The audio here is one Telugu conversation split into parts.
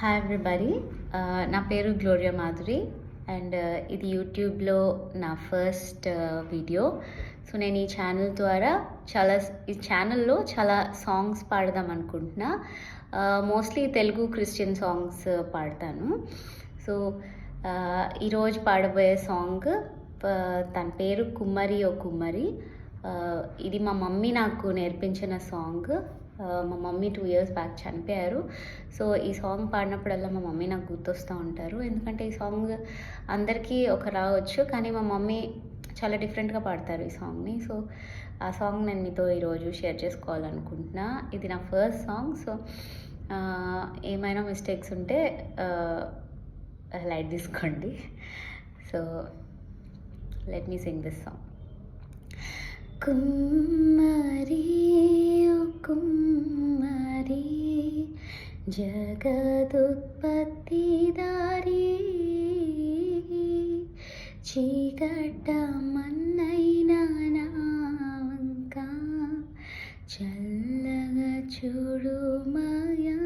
Hi everybody. నా పేరు గ్లోరియా మాధురి అండ్ ఇది యూట్యూబ్లో నా ఫస్ట్ వీడియో. సో నేను ఈ ఛానల్ ద్వారా ఈ ఛానల్లో చాలా సాంగ్స్ పాడదాం అనుకుంటున్నా. మోస్ట్లీ తెలుగు క్రిస్టియన్ సాంగ్స్ పాడతాను. సో ఈరోజు పాడబోయే సాంగ్ తన పేరు కుమ్మరి ఓ కుమ్మరి. ఇది మా మమ్మీ నాకు నేర్పించిన సాంగ్. మా మమ్మీ 2 years బ్యాక్ చనిపోయారు. సో ఈ సాంగ్ పాడినప్పుడల్లా మా మమ్మీ నాకు గుర్తొస్తూ ఉంటారు. ఎందుకంటే ఈ సాంగ్ అందరికీ రావచ్చు, కానీ మా మమ్మీ చాలా డిఫరెంట్గా పాడతారు ఈ సాంగ్ని. సో ఆ సాంగ్ నేను మీతో ఈరోజు షేర్ చేసుకోవాలనుకుంటున్నా. ఇది నా ఫస్ట్ సాంగ్. సో ఏమైనా మిస్టేక్స్ ఉంటే లైట్ తీసుకోండి. So let me Singh this song. కుమ్మరి ఓ కుమ్మరి, జగదుత్పత్తిదారి, చీకటమన్నైన నా వంక చల్లగా చూడుమయా.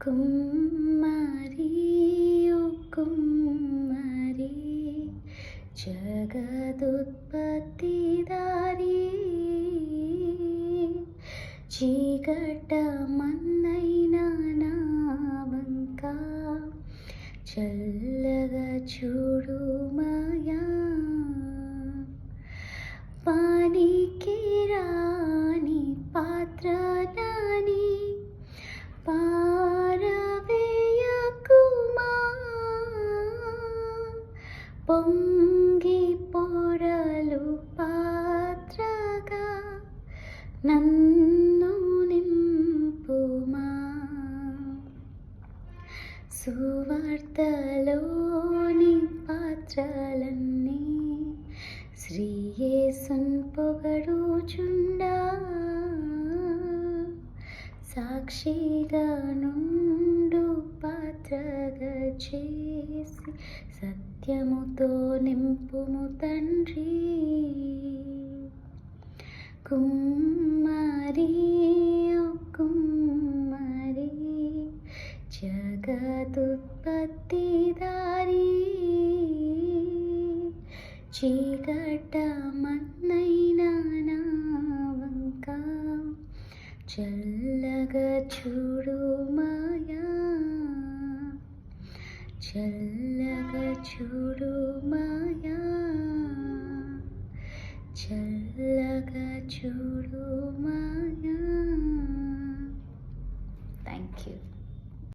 కుమ్మరి ఓ కుమ్మరి, జగదుత్పత్తిదారి, చీకటమన్నైన నా వంక చల్లగా చూడుమయా. పానికి రాని పాత్రలని పారవేయకుమా, పొంగి పొరలు పాత్రగా నన్ను నింపుమా. సువార్తలోని పాత్రలన్నీ శ్రీ యేసున్ పొగడుచుండా, సాక్షిగా నుండు పాత్రగా చేసి సత్యముతో నింపుము తండ్రి. కుమ్మరి ఓ కుమ్మరి, జగదుత్పత్తిదారి, చీకటమన్నైన నా వంక చల్లగా చూడుమయా, చల్లగా చూడుమయా, చల్లగా చూడుమయా. Thank you.